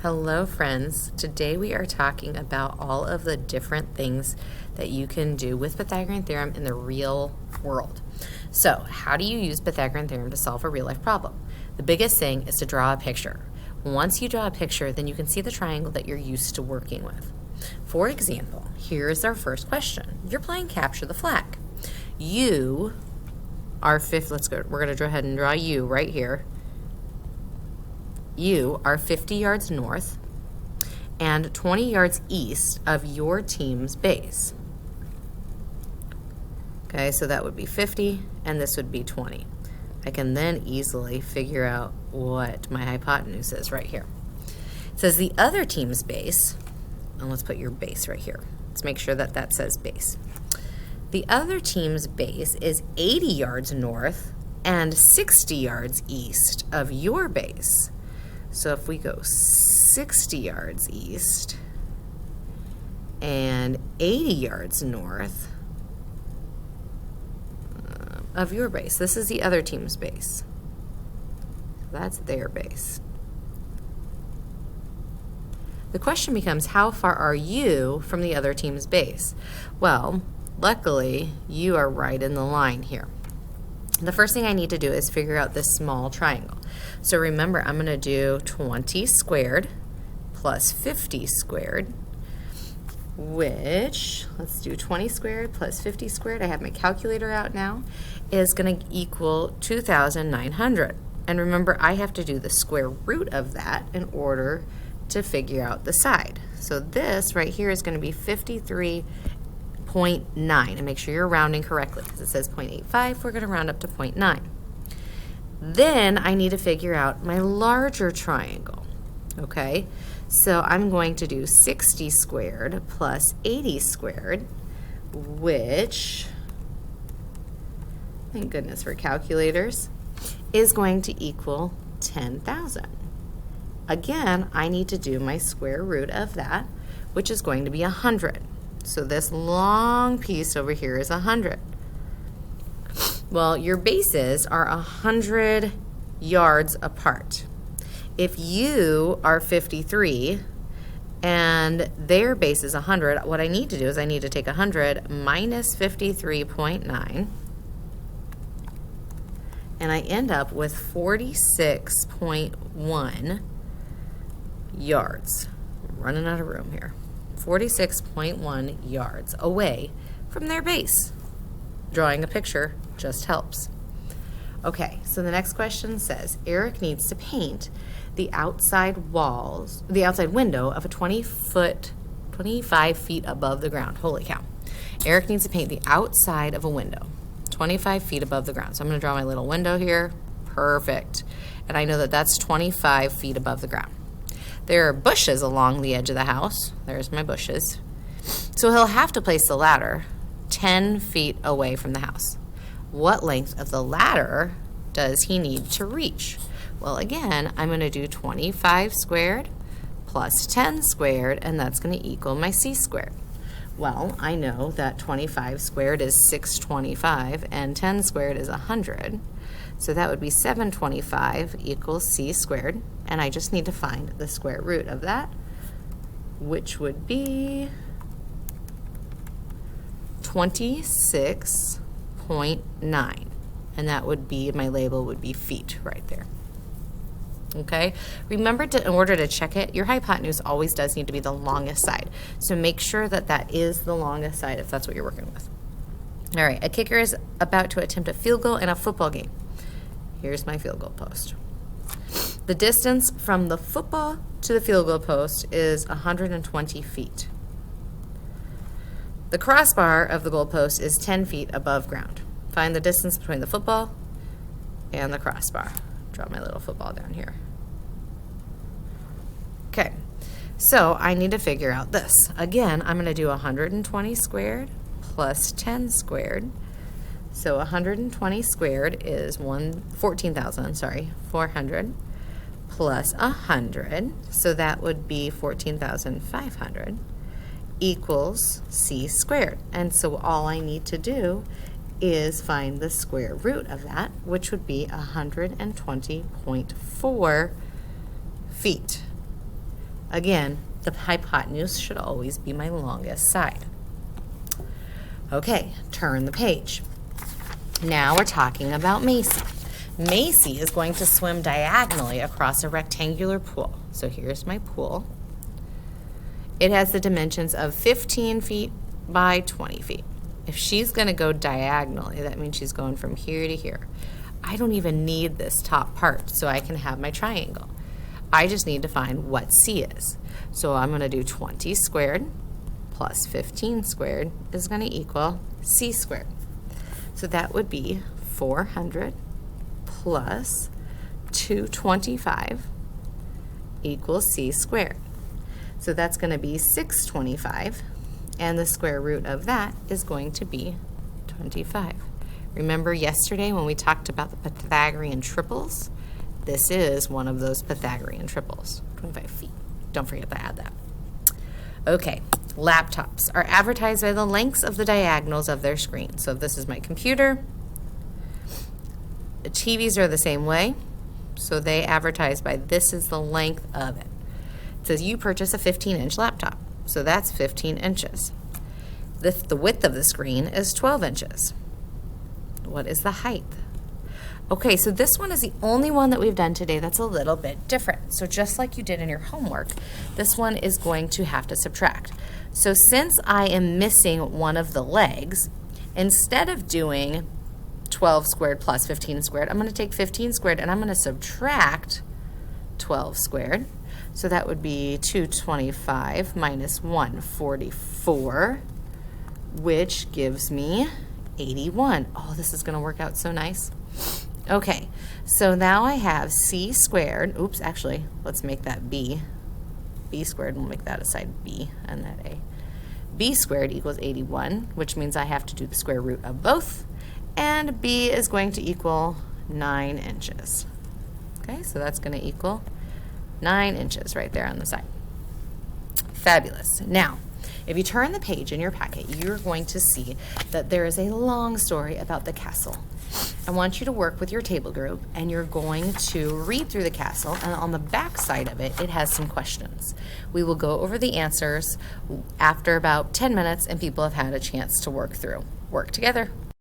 Hello friends, today we are talking about all of the different things that you can do with Pythagorean Theorem in the real world. So how do you use Pythagorean Theorem to solve a real life problem? The biggest thing is to draw a picture. Once you draw a picture, then you can see the triangle that you're used to working with. For example, here's our first question. You're playing capture the flag. You are we're going to go ahead and draw you right here. You are 50 yards north and 20 yards east of your team's base. Okay, so that would be 50 and this would be 20. I can then easily figure out what my hypotenuse is right here. It says the other team's base, and let's put your base right here. Let's make sure that that says base. The other team's base is 80 yards north and 60 yards east of your base. So if we go 60 yards east and 80 yards north of your base, this is the other team's base. That's their base. The question becomes, how far are you from the other team's base? Well, luckily, you are right in the line here. The first thing I need to do is figure out this small triangle. So remember, I'm going to do 20 squared plus 50 squared, which, let's do 20 squared plus 50 squared, I have my calculator out now, is going to equal 2,900. And remember, I have to do the square root of that in order to figure out the side. So this right here is going to be 53.9, and make sure you're rounding correctly because it says 0.85. We're going to round up to 0.9. Then I need to figure out my larger triangle. Okay, so I'm going to do 60 squared plus 80 squared, which, thank goodness for calculators, is going to equal 10,000. Again, I need to do my square root of that, which is going to be 100. So this long piece over here is 100. Well, your bases are 100 yards apart. If you are 53 and their base is 100, what I need to do is I need to take 100 minus 53.9, and I end up with 46.1 yards. I'm running out of room here. 46.1 yards away from their base. Drawing a picture just helps. Okay, so the next question says Eric needs to paint the outside window of a 25 feet above the ground. Holy cow. Eric needs to paint the outside of a window 25 feet above the ground. So I'm going to draw my little window here. Perfect. And I know that that's 25 feet above the ground. There are bushes along the edge of the house. There's my bushes. So he'll have to place the ladder 10 feet away from the house. What length of the ladder does he need to reach? Well, again, I'm going to do 25 squared plus 10 squared, and that's going to equal my c squared. Well, I know that 25 squared is 625 and 10 squared is 100. So that would be 725 equals c squared, and I just need to find the square root of that, which would be 26.9, and that would be, my label would be feet right there. Okay, remember, in order to check it, your hypotenuse always does need to be the longest side. So make sure that that is the longest side if that's what you're working with. All right, a kicker is about to attempt a field goal in a football game. Here's my field goal post. The distance from the football to the field goal post is 120 feet. The crossbar of the goal post is 10 feet above ground. Find the distance between the football and the crossbar. Draw my little football down here. Okay, so I need to figure out this. Again, I'm going to do 120 squared plus 10 squared. So 120 squared is 400 plus 100. So that would be 14,500 equals c squared. And so all I need to do is find the square root of that, which would be 120.4 feet. Again, the hypotenuse should always be my longest side. Okay, turn the page. Now we're talking about Macy. Macy is going to swim diagonally across a rectangular pool. So here's my pool. It has the dimensions of 15 feet by 20 feet. If she's going to go diagonally, that means she's going from here to here. I don't even need this top part, so I can have my triangle. I just need to find what C is. So I'm going to do 20 squared plus 15 squared is going to equal C squared. So that would be 400 plus 225 equals C squared. So that's going to be 625, and the square root of that is going to be 25. Remember yesterday when we talked about the Pythagorean triples? This is one of those Pythagorean triples, 25 feet. Don't forget to add that. Okay, laptops are advertised by the lengths of the diagonals of their screen. So if this is my computer, the TVs are the same way. So they advertise by this is the length of it. It says you purchase a 15-inch laptop. So that's 15 inches. The width of the screen is 12 inches. What is the height? Okay, so this one is the only one that we've done today that's a little bit different. So just like you did in your homework, this one is going to have to subtract. So since I am missing one of the legs, instead of doing 12 squared plus 15 squared, I'm going to take 15 squared and I'm going to subtract 12 squared. So that would be 225 minus 144, which gives me 81. Oh, this is going to work out so nice. Okay, so now I have C squared. Oops, actually, let's make that B. B squared, we'll make that a side B and that A. B squared equals 81, which means I have to do the square root of both. And B is going to equal 9 inches. Okay, so that's going to equal 9 inches right there on the side. Fabulous. Now, if you turn the page in your packet, you're going to see that there is a long story about the castle. I want you to work with your table group, and you're going to read through the castle, and on the back side of it, it has some questions. We will go over the answers after about 10 minutes, and people have had a chance to work through. Work together.